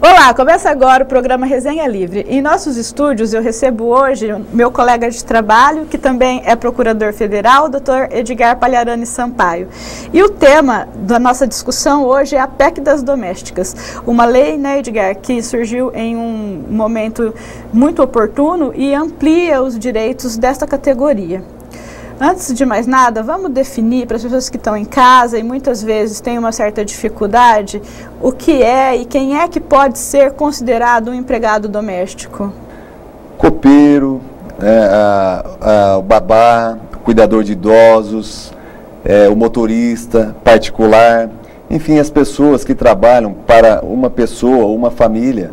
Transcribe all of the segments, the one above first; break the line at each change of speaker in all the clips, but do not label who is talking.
Olá, começa agora o programa Resenha Livre. Em nossos estúdios eu recebo hoje meu colega de trabalho, que também é procurador federal, o Dr. Edgar Palharani Sampaio. E o tema da nossa discussão hoje é a PEC das domésticas. Uma lei, né, Edgar, que surgiu em um momento muito oportuno e amplia os direitos desta categoria. Antes de mais nada, vamos definir para as pessoas que estão em casa e muitas vezes têm uma certa dificuldade, o que é e quem é que pode ser considerado um empregado doméstico?
Copeiro, o babá, o cuidador de idosos, o motorista particular, enfim, as pessoas que trabalham para uma pessoa ou uma família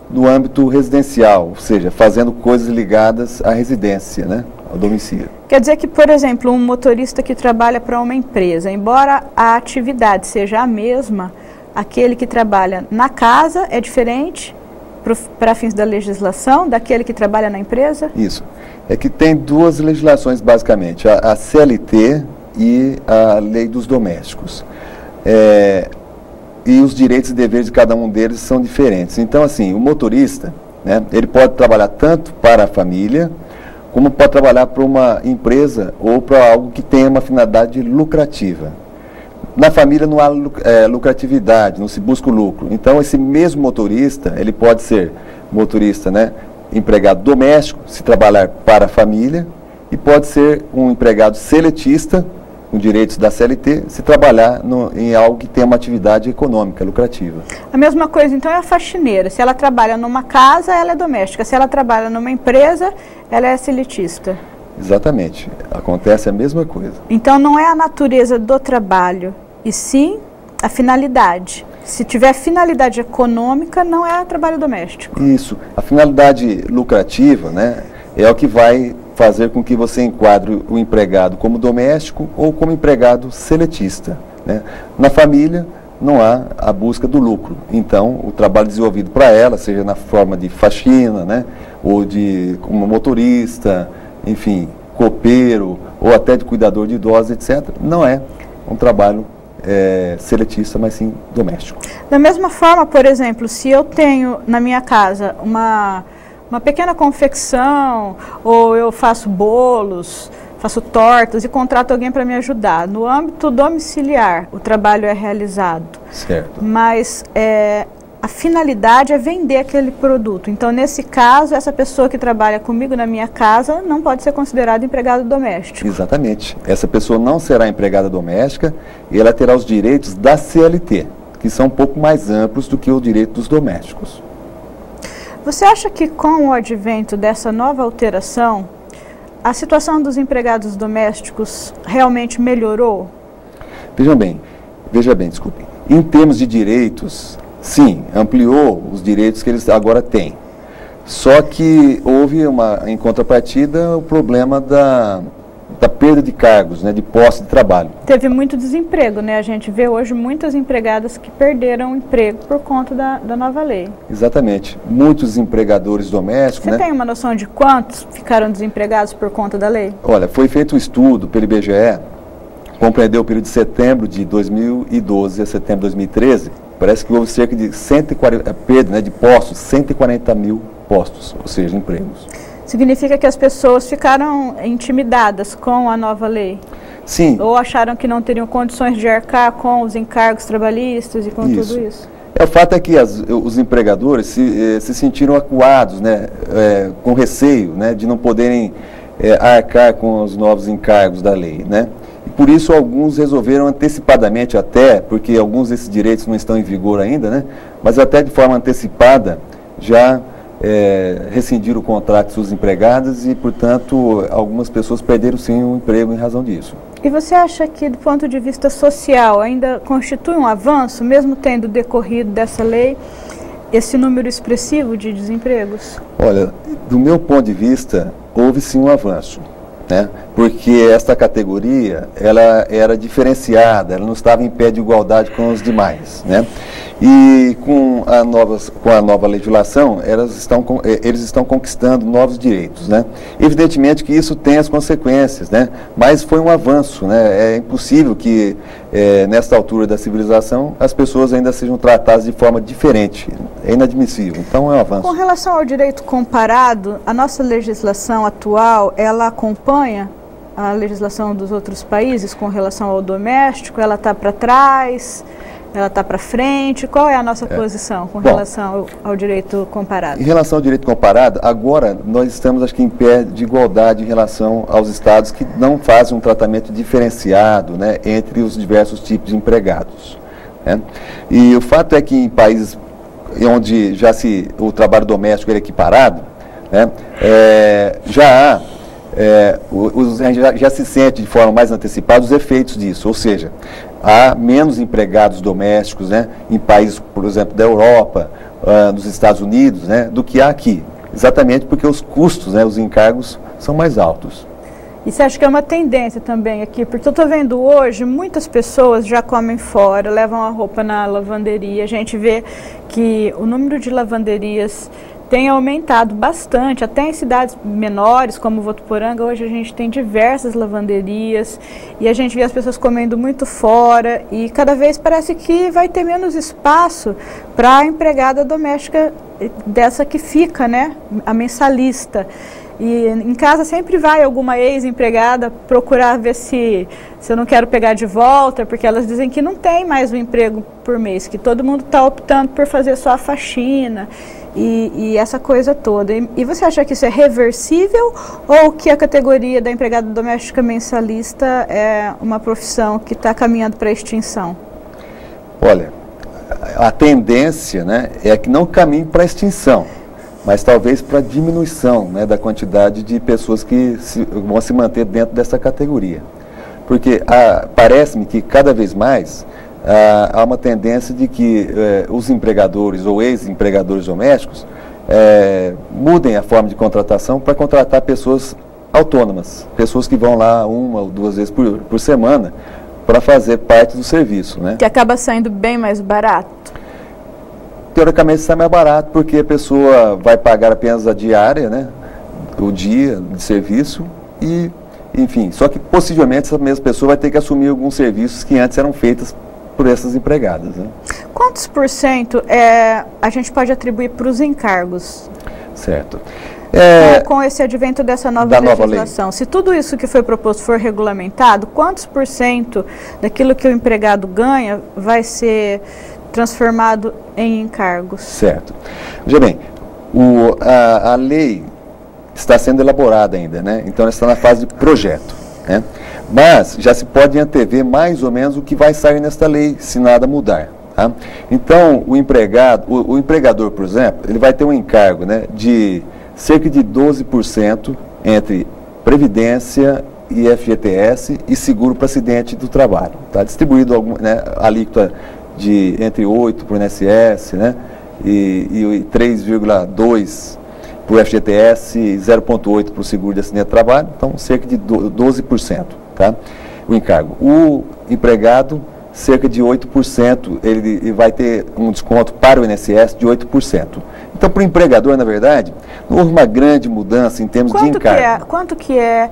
no âmbito residencial, ou seja, fazendo coisas ligadas à residência, né, ao domicílio.
Quer dizer que, por exemplo, um motorista que trabalha para uma empresa, embora a atividade seja a mesma, aquele que trabalha na casa é diferente para fins da legislação daquele que trabalha na empresa?
Isso. É que tem duas legislações, basicamente, a CLT e a Lei dos Domésticos. E os direitos e deveres de cada um deles são diferentes. Então, assim, o motorista, né, ele pode trabalhar tanto para a família, como pode trabalhar para uma empresa ou para algo que tenha uma finalidade lucrativa. Na família não há lucratividade, não se busca o lucro. Então, esse mesmo motorista, ele pode ser motorista, né, empregado doméstico, se trabalhar para a família, e pode ser um empregado seletista, com direitos da CLT, se trabalhar em algo que tenha uma atividade econômica lucrativa.
A mesma coisa, então, é a faxineira. Se ela trabalha numa casa, ela é doméstica. Se ela trabalha numa empresa, ela é seletista.
Exatamente. Acontece a mesma coisa.
Então, não é a natureza do trabalho, e sim a finalidade. Se tiver finalidade econômica, não é trabalho doméstico.
Isso. A finalidade lucrativa, né, é o que vai fazer com que você enquadre o empregado como doméstico ou como empregado seletista, né? Na família não há a busca do lucro, então o trabalho desenvolvido para ela, seja na forma de faxina, né, ou de como motorista, enfim, copeiro, ou até de cuidador de idosos, etc., não é um trabalho seletista, mas sim doméstico.
Da mesma forma, por exemplo, se eu tenho na minha casa uma pequena confecção, ou eu faço bolos, faço tortas e contrato alguém para me ajudar. No âmbito domiciliar, o trabalho é realizado.
Certo.
Mas a finalidade é vender aquele produto. Então, nesse caso, essa pessoa que trabalha comigo na minha casa não pode ser considerada empregado doméstico.
Exatamente. Essa pessoa não será empregada doméstica e ela terá os direitos da CLT, que são um pouco mais amplos do que o direito dos domésticos.
Você acha que com o advento dessa nova alteração, a situação dos empregados domésticos realmente melhorou?
Veja bem, desculpem. Em termos de direitos, sim, ampliou os direitos que eles agora têm. Só que houve em contrapartida, o problema da perda de cargos, né, de posse de trabalho.
Teve muito desemprego, né? A gente vê hoje muitas empregadas que perderam o emprego por conta da nova lei.
Exatamente. Muitos empregadores domésticos...
Você tem uma noção de quantos ficaram desempregados por conta da lei?
Olha, foi feito um estudo pelo IBGE, compreendeu o período de setembro de 2012 a setembro de 2013, parece que houve cerca de 140, perda, né, de postos, 140 mil postos, ou seja, empregos.
Significa que as pessoas ficaram intimidadas com a nova lei?
Sim.
Ou acharam que não teriam condições de arcar com os encargos trabalhistas e com tudo isso?
O fato é que os empregadores se sentiram acuados, né, com receio, né, de não poderem arcar com os novos encargos da lei, né? E por isso alguns resolveram antecipadamente até, porque alguns desses direitos não estão em vigor ainda, né, mas até de forma antecipada já rescindiram o contrato de suas empregadas e, portanto, algumas pessoas perderam sim o emprego em razão disso.
E você acha que, do ponto de vista social, ainda constitui um avanço, mesmo tendo decorrido dessa lei, esse número expressivo de desempregos?
Olha, do meu ponto de vista, houve sim um avanço, né? Porque esta categoria, ela era diferenciada, ela não estava em pé de igualdade com os demais, né? E com a nova legislação, eles estão conquistando novos direitos, né? Evidentemente que isso tem as consequências, né? Mas foi um avanço, né? É impossível que, nesta altura da civilização, as pessoas ainda sejam tratadas de forma diferente. É inadmissível. Então, é um avanço.
Com relação ao direito comparado, a nossa legislação atual, ela acompanha a legislação dos outros países com relação ao doméstico? Ela está para trás? Ela está para frente? Qual é a nossa posição com relação ao direito comparado? Em
relação ao direito comparado, agora nós estamos, acho que, em pé de igualdade em relação aos estados que não fazem um tratamento diferenciado, né, entre os diversos tipos de empregados, né? E o fato é que em países onde o trabalho doméstico é equiparado, né, já se sente de forma mais antecipada os efeitos disso, ou seja, há menos empregados domésticos, né, em países, por exemplo, da Europa, dos Estados Unidos, né, do que há aqui, exatamente porque os custos, né, os encargos são mais altos.
E você acha que é uma tendência também aqui? Porque eu estou vendo hoje, muitas pessoas já comem fora, levam a roupa na lavanderia, a gente vê que o número de lavanderias tem aumentado bastante, até em cidades menores, como Votuporanga, hoje a gente tem diversas lavanderias e a gente vê as pessoas comendo muito fora e cada vez parece que vai ter menos espaço para a empregada doméstica dessa que fica, né, a mensalista. E em casa sempre vai alguma ex-empregada procurar ver se eu não quero pegar de volta, porque elas dizem que não tem mais um emprego por mês, que todo mundo está optando por fazer só a faxina e essa coisa toda. E você acha que isso é reversível ou que a categoria da empregada doméstica mensalista é uma profissão que está caminhando para a extinção?
Olha, a tendência, né, é que não caminhe para a extinção, mas talvez para a diminuição, né, da quantidade de pessoas que vão se manter dentro dessa categoria. Porque parece-me que cada vez mais há uma tendência de que os empregadores ou ex-empregadores domésticos mudem a forma de contratação para contratar pessoas autônomas, pessoas que vão lá 1 ou 2 vezes por semana para fazer parte do serviço, né?
Que acaba saindo bem mais barato.
Teoricamente sai mais barato, porque a pessoa vai pagar apenas a diária, né, o dia de serviço e, enfim, só que possivelmente essa mesma pessoa vai ter que assumir alguns serviços que antes eram feitos por essas empregadas, né?
Quantos % a gente pode atribuir para os encargos?
Certo.
Com esse advento dessa nova legislação, se tudo isso que foi proposto for regulamentado, quantos % daquilo que o empregado ganha vai ser transformado em encargos?
Certo. Veja bem, a lei está sendo elaborada ainda, né? Então ela está na fase de projeto, né? Mas já se pode antever mais ou menos o que vai sair nesta lei, se nada mudar, tá? Então o empregador, por exemplo, ele vai ter um encargo, né, de cerca de 12% entre previdência e FGTS e seguro para acidente do trabalho. Está distribuído, né, a alíquota de entre 8% para o INSS, né, e 3,2% para o FGTS e 0,8% para o seguro de acidente de trabalho, então cerca de 12%, tá, o encargo. O empregado, cerca de 8%, ele vai ter um desconto para o INSS de 8%. Então, para o empregador, na verdade, não houve uma grande mudança em termos de encargo.
Quanto que é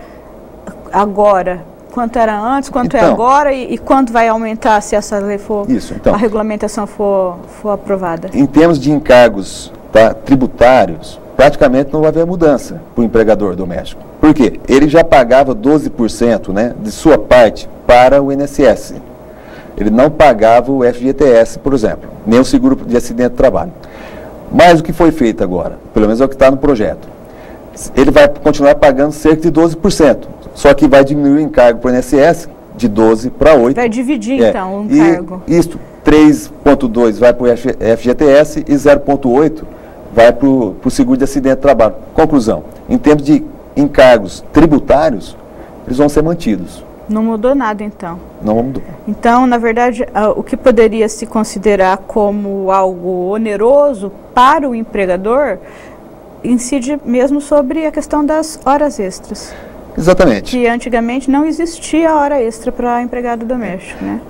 agora? Quanto era antes, quanto é agora e quanto vai aumentar se essa lei for, a regulamentação for aprovada?
Em termos de encargos, tá, tributários, praticamente não vai haver mudança para o empregador doméstico. Por quê? Ele já pagava 12%, né, de sua parte para o INSS. Ele não pagava o FGTS, por exemplo, nem o seguro de acidente de trabalho. Mas o que foi feito agora, pelo menos é o que está no projeto, ele vai continuar pagando cerca de 12%, só que vai diminuir o encargo para o INSS de 12% para 8%.
Vai dividir, então, o encargo.
E isto, 3,2% vai para o FGTS e 0,8% vai para o seguro de acidente de trabalho. Conclusão, em termos de encargos tributários, eles vão ser mantidos.
Não mudou nada, então?
Não mudou.
Então, na verdade, o que poderia se considerar como algo oneroso para o empregador incide mesmo sobre a questão das horas extras.
Exatamente.
Que antigamente não existia hora extra para empregado doméstico, né?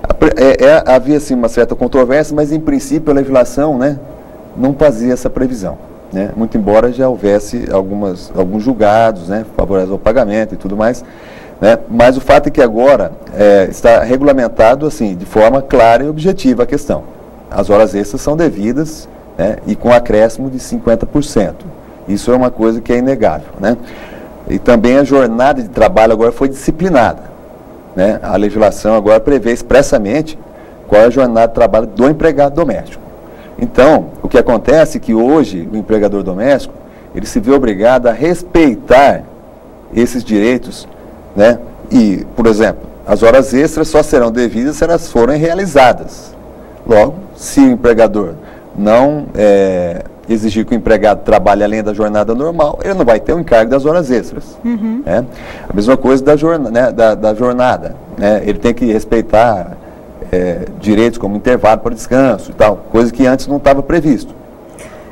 Havia, assim, uma certa controvérsia, mas, em princípio, a legislação, né, não fazia essa previsão, né? Muito embora já houvesse alguns julgados, né, favoráveis ao pagamento e tudo mais, né? Mas o fato é que agora está regulamentado, assim, de forma clara e objetiva a questão. As horas extras são devidas, né, e com acréscimo de 50%. Isso é uma coisa que é inegável, né? E também a jornada de trabalho agora foi disciplinada, né? A legislação agora prevê expressamente qual é a jornada de trabalho do empregado doméstico. Então, o que acontece é que hoje o empregador doméstico, ele se vê obrigado a respeitar esses direitos, né? E, por exemplo, as horas extras só serão devidas se elas forem realizadas. Logo, se o empregador não exigir que o empregado trabalhe além da jornada normal, ele não vai ter o encargo das horas extras.
Uhum.
Né? A mesma coisa da jornada. Né? Ele tem que respeitar direitos como intervalo para descanso e tal, coisa que antes não estava previsto.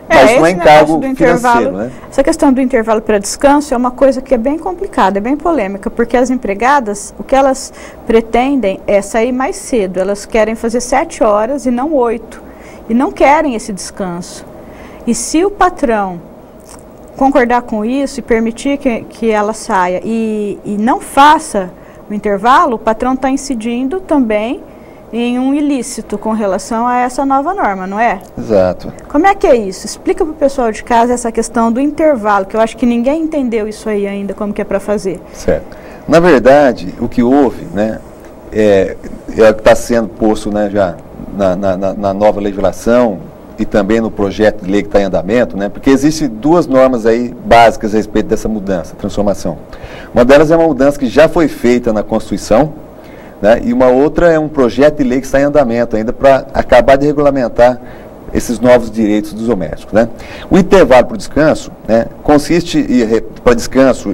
Mas não é encargo financeiro, né?
Essa questão do intervalo para descanso é uma coisa que é bem complicada, é bem polêmica, porque as empregadas, o que elas pretendem é sair mais cedo, elas querem fazer 7 horas e não 8, e não querem esse descanso. E se o patrão concordar com isso e permitir que ela saia e não faça o intervalo, o patrão está incidindo também em um ilícito com relação a essa nova norma, não é?
Exato.
Como é que é isso? Explica para o pessoal de casa essa questão do intervalo, que eu acho que ninguém entendeu isso aí ainda, como que é para fazer.
Certo. Na verdade, o que houve, né, é o que está sendo posto, né, já na nova legislação e também no projeto de lei que está em andamento, né, porque existem 2 normas aí básicas a respeito dessa mudança, transformação. Uma delas é uma mudança que já foi feita na Constituição, né, e uma outra é um projeto de lei que está em andamento ainda para acabar de regulamentar esses novos direitos dos domésticos, né. O intervalo para o descanso, né, consiste, para descanso,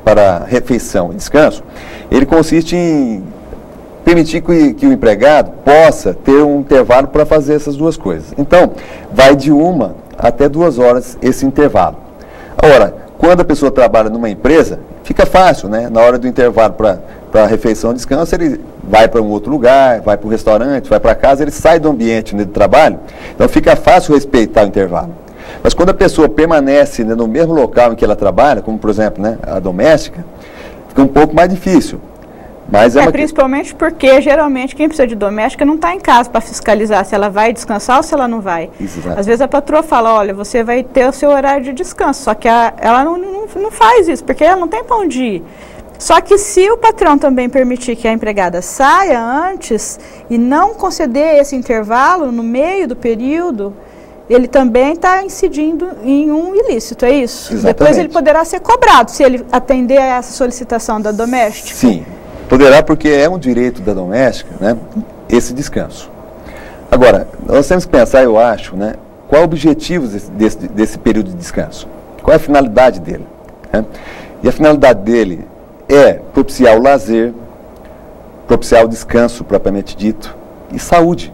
para refeição e descanso, ele consiste em permitir que o empregado possa ter um intervalo para fazer essas 2 coisas. Então, vai de 1 até 2 horas esse intervalo. Ora, quando a pessoa trabalha numa empresa, fica fácil, né? Na hora do intervalo para refeição e descanso, ele vai para um outro lugar, vai para o restaurante, vai para casa, ele sai do ambiente, né, de trabalho, então fica fácil respeitar o intervalo. Mas quando a pessoa permanece, né, no mesmo local em que ela trabalha, como por exemplo, né, a doméstica, fica um pouco mais difícil. Mas
principalmente porque geralmente quem precisa de doméstica não está em casa para fiscalizar se ela vai descansar ou se ela não vai.
Exato.
Às vezes a patroa fala, olha, você vai ter o seu horário de descanso, só que ela não faz isso, porque ela não tem para onde ir. Só que se o patrão também permitir que a empregada saia antes e não conceder esse intervalo no meio do período, ele também está incidindo em um ilícito, é isso?
Exatamente.
Depois ele poderá ser cobrado se ele atender a essa solicitação da doméstica.
Sim, poderá, porque é um direito da doméstica, né, esse descanso. Agora, nós temos que pensar, eu acho, né, qual é o objetivo desse período de descanso? Qual é a finalidade dele? Né? E a finalidade dele é propiciar o lazer, propiciar o descanso propriamente dito e saúde,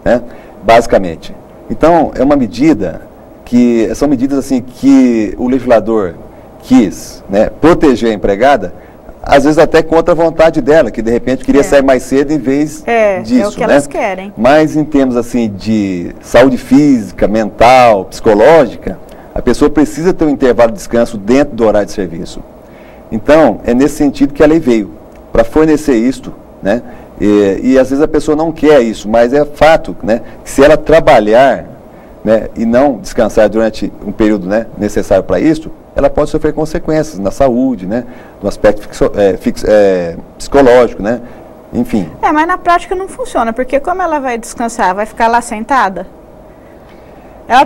né, basicamente. Então, é uma medida são medidas assim que o legislador quis, né, proteger a empregada, às vezes até contra a vontade dela, que de repente queria sair mais cedo em vez disso.
É o que elas querem.
Mas em termos assim de saúde física, mental, psicológica, a pessoa precisa ter um intervalo de descanso dentro do horário de serviço. Então, é nesse sentido que a lei veio, para fornecer isto, né? E às vezes a pessoa não quer isso, mas é fato, né, que se ela trabalhar, né, e não descansar durante um período, né, necessário para isso, ela pode sofrer consequências na saúde, né, no aspecto psicológico, né, enfim.
Mas na prática não funciona, porque como ela vai descansar, vai ficar lá sentada?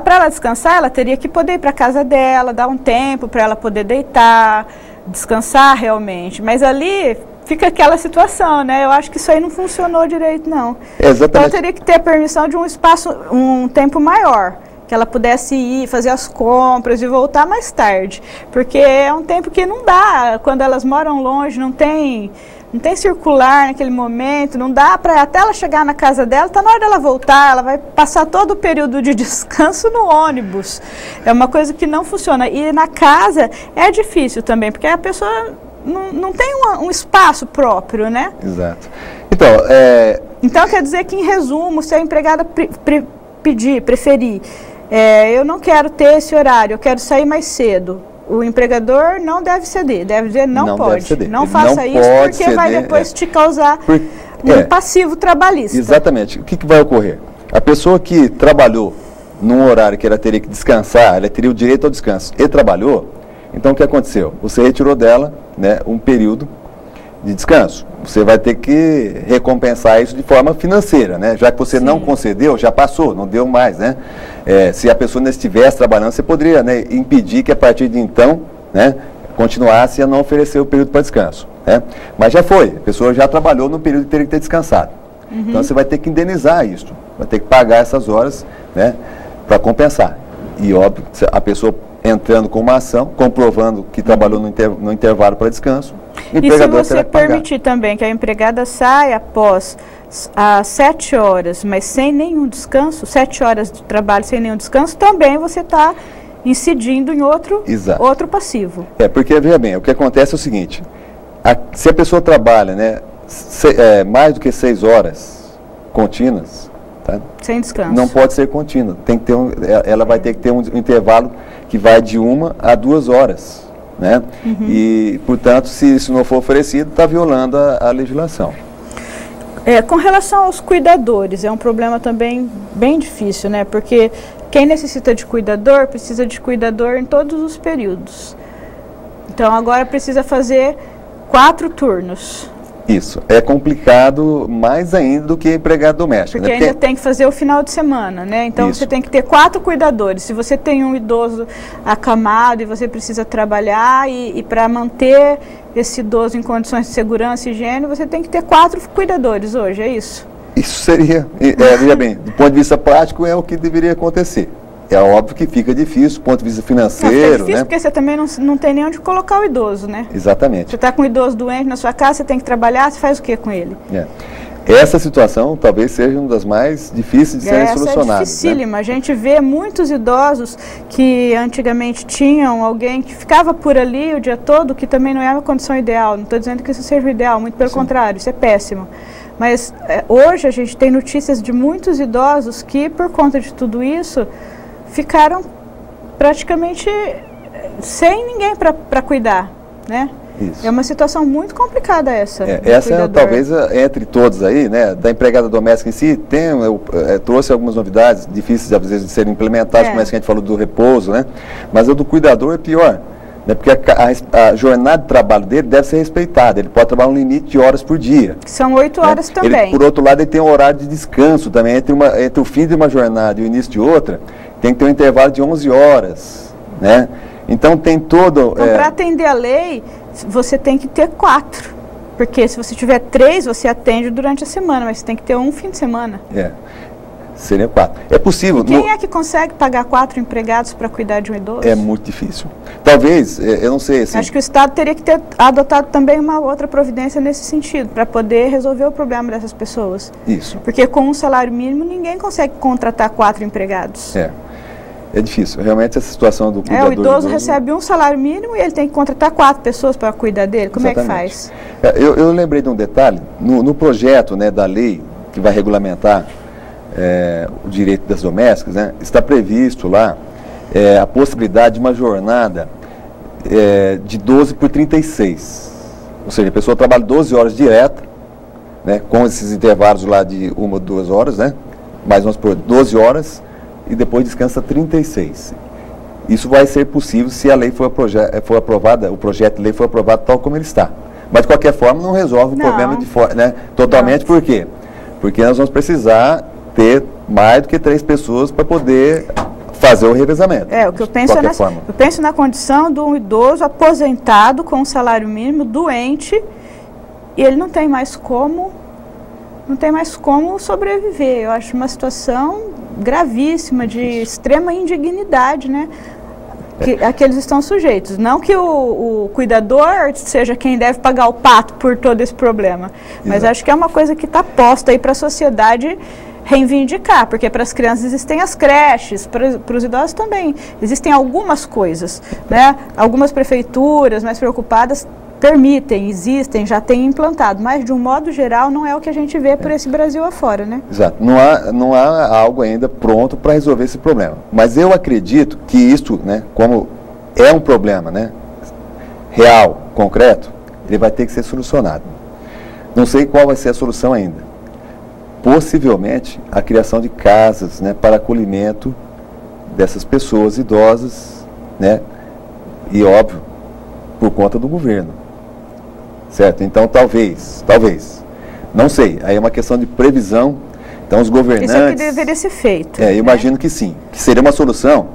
Para ela descansar, ela teria que poder ir para a casa dela, dar um tempo para ela poder deitar, descansar realmente, mas ali fica aquela situação, né? Eu acho que isso aí não funcionou direito, não.
Exatamente.
Então teria que ter a permissão de um espaço, um tempo maior. que ela pudesse ir fazer as compras e voltar mais tarde, porque é um tempo que não dá, quando elas moram longe, não tem circular naquele momento, não dá para até ela chegar na casa dela, está na hora dela voltar, ela vai passar todo o período de descanso no ônibus. É uma coisa que não funciona. E na casa é difícil também, porque a pessoa não tem um espaço próprio, né?
Exato. Então,
então quer dizer que, em resumo, se a empregada preferir, eu não quero ter esse horário, eu quero sair mais cedo, o empregador não deve ceder, deve dizer não pode, não faça isso, porque vai depois te causar um passivo trabalhista.
Exatamente. O que vai ocorrer? A pessoa que trabalhou num horário que ela teria que descansar, ela teria o direito ao descanso e trabalhou, então o que aconteceu? Você retirou dela, né, um período de descanso. Você vai ter que recompensar isso de forma financeira, né? Já que você não concedeu, já passou, não deu mais, né? Se a pessoa ainda estivesse trabalhando, você poderia, né, impedir que a partir de então, né, continuasse a não oferecer o período para descanso, né? Mas já foi, a pessoa já trabalhou no período que teria que ter descansado. Então você vai ter que indenizar isso, vai ter que pagar essas horas, né, para compensar. E óbvio, a pessoa entrando com uma ação, comprovando que trabalhou no intervalo para descanso, o empregador
e se você permitir também que a empregada saia após as 7 horas, mas sem nenhum descanso, 7 horas de trabalho sem nenhum descanso, também você está incidindo em outro passivo.
Porque, veja bem, o que acontece é o seguinte, se a pessoa trabalha, né, mais do que 6 horas contínuas, tá?
Sem descanso.
Não pode ser contínua, tem que ter ela vai ter que ter um intervalo que vai de 1 a 2 horas. Né? E, portanto, se isso não for oferecido, está violando a legislação.
Com relação aos cuidadores, é um problema também bem difícil, né? Porque quem necessita de cuidador, precisa de cuidador em todos os períodos. Então, agora precisa fazer 4 turnos.
Isso, é complicado mais ainda do que empregado doméstico.
Porque ainda tem que fazer o final de semana, né? Então você tem que ter 4 cuidadores. Se você tem um idoso acamado e você precisa trabalhar e para manter esse idoso em condições de segurança e higiene, você tem que ter 4 cuidadores hoje, é isso?
Isso seria, veja bem, do ponto de vista prático é o que deveria acontecer. É óbvio que fica difícil do ponto de vista financeiro,
fica difícil,
né?
Porque você também não tem nem onde colocar o idoso, né?
Exatamente.
Você está com um idoso doente na sua casa, você tem que trabalhar, você faz o que com ele?
Essa situação talvez seja uma das mais difíceis de serem solucionadas.
É dificílima, né? A gente vê muitos idosos que antigamente tinham alguém que ficava por ali o dia todo, que também não é uma condição ideal. Não estou dizendo que isso seja o ideal, muito pelo contrário, isso é péssimo. Mas hoje a gente tem notícias de muitos idosos que, por conta de tudo isso, ficaram praticamente sem ninguém para cuidar, né?
Isso.
É uma situação muito complicada essa.
Essa talvez entre todos aí, né, da empregada doméstica em si, trouxe algumas novidades difíceis às vezes de serem implementadas, como essa que a gente falou do repouso, né? Mas a do cuidador é pior, né? Porque a jornada de trabalho dele deve ser respeitada, ele pode trabalhar um limite de horas por dia.
São 8 horas também.
Ele, por outro lado, ele tem um horário de descanso também, entre o fim de uma jornada e o início de outra, tem que ter um intervalo de 11 horas, né? Então tem todo...
Então, para atender a lei, você tem que ter 4. Porque se você tiver 3, você atende durante a semana, mas você tem que ter um fim de semana.
Seria 4. É possível...
Quem é que consegue pagar 4 empregados para cuidar de um idoso?
É muito difícil. Talvez, eu não sei... Assim,
acho que o Estado teria que ter adotado também uma outra providência nesse sentido, para poder resolver o problema dessas pessoas.
Isso.
Porque com um salário mínimo, ninguém consegue contratar 4 empregados.
É difícil, realmente essa situação do cuidador...
o idoso recebe um salário mínimo e ele tem que contratar 4 pessoas para cuidar dele. Como
Exatamente.
É que faz?
Eu lembrei de um detalhe, no projeto, né, da lei que vai regulamentar o direito das domésticas, né, está previsto lá a possibilidade de uma jornada de 12 por 36. Ou seja, a pessoa trabalha 12 horas direta, né, com esses intervalos lá de 1 ou 2 horas, né, mais vamos por 12 horas, e depois descansa 36. Isso vai ser possível se a lei for aprovada, o projeto de lei for aprovado tal como ele está. Mas, de qualquer forma, não resolve o problema totalmente. Por quê? Porque nós vamos precisar ter mais do que 3 pessoas para poder fazer o revezamento.
O que eu penso na condição de um idoso aposentado com um salário mínimo, doente, e ele não tem mais como sobreviver. Eu acho uma situação gravíssima, de extrema indignidade, né? A que eles estão sujeitos. Não que o cuidador seja quem deve pagar o pato por todo esse problema, mas acho que é uma coisa que está posta aí para a sociedade reivindicar, porque para as crianças existem as creches, para os idosos também existem algumas coisas, né? Algumas prefeituras mais preocupadas permitem, existem, já têm implantado, mas de um modo geral não é o que a gente vê por esse Brasil afora, né?
Exato, não há algo ainda pronto para resolver esse problema, mas eu acredito que isso, né, como é um problema, né, real, concreto, ele vai ter que ser solucionado. Não sei qual vai ser a solução ainda. Possivelmente a criação de casas, né, para acolhimento dessas pessoas idosas, né, e óbvio, por conta do governo. Certo? Então, talvez, não sei, aí é uma questão de previsão, então os governantes...
Isso é que deveria ser feito.
Eu imagino que sim, que seria uma solução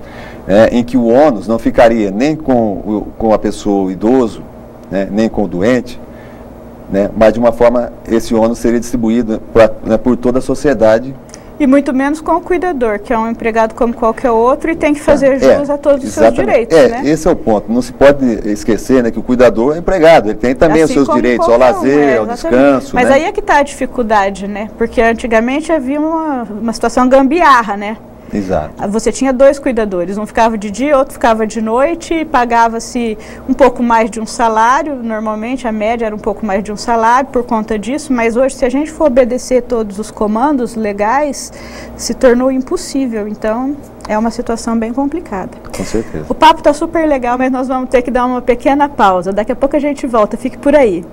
em que o ônus não ficaria nem com a pessoa, o idoso, né, nem com o doente, né, mas de uma forma, esse ônus seria distribuído por toda a sociedade.
E muito menos com o cuidador, que é um empregado como qualquer outro e tem que fazer jus a todos os seus direitos. Né?
Esse é o ponto. Não se pode esquecer, né, que o cuidador é empregado, ele tem também assim os seus direitos ao lazer, ao descanso.
Mas
né?
Aí é que está a dificuldade, né? Porque antigamente havia uma situação gambiarra, né?
Exato.
Você tinha 2 cuidadores, um ficava de dia, outro ficava de noite, e pagava-se um pouco mais de um salário, normalmente a média era um pouco mais de um salário por conta disso, mas hoje se a gente for obedecer todos os comandos legais, se tornou impossível, então é uma situação bem complicada.
Com certeza.
O papo está super legal, mas nós vamos ter que dar uma pequena pausa, daqui a pouco a gente volta, fique por aí.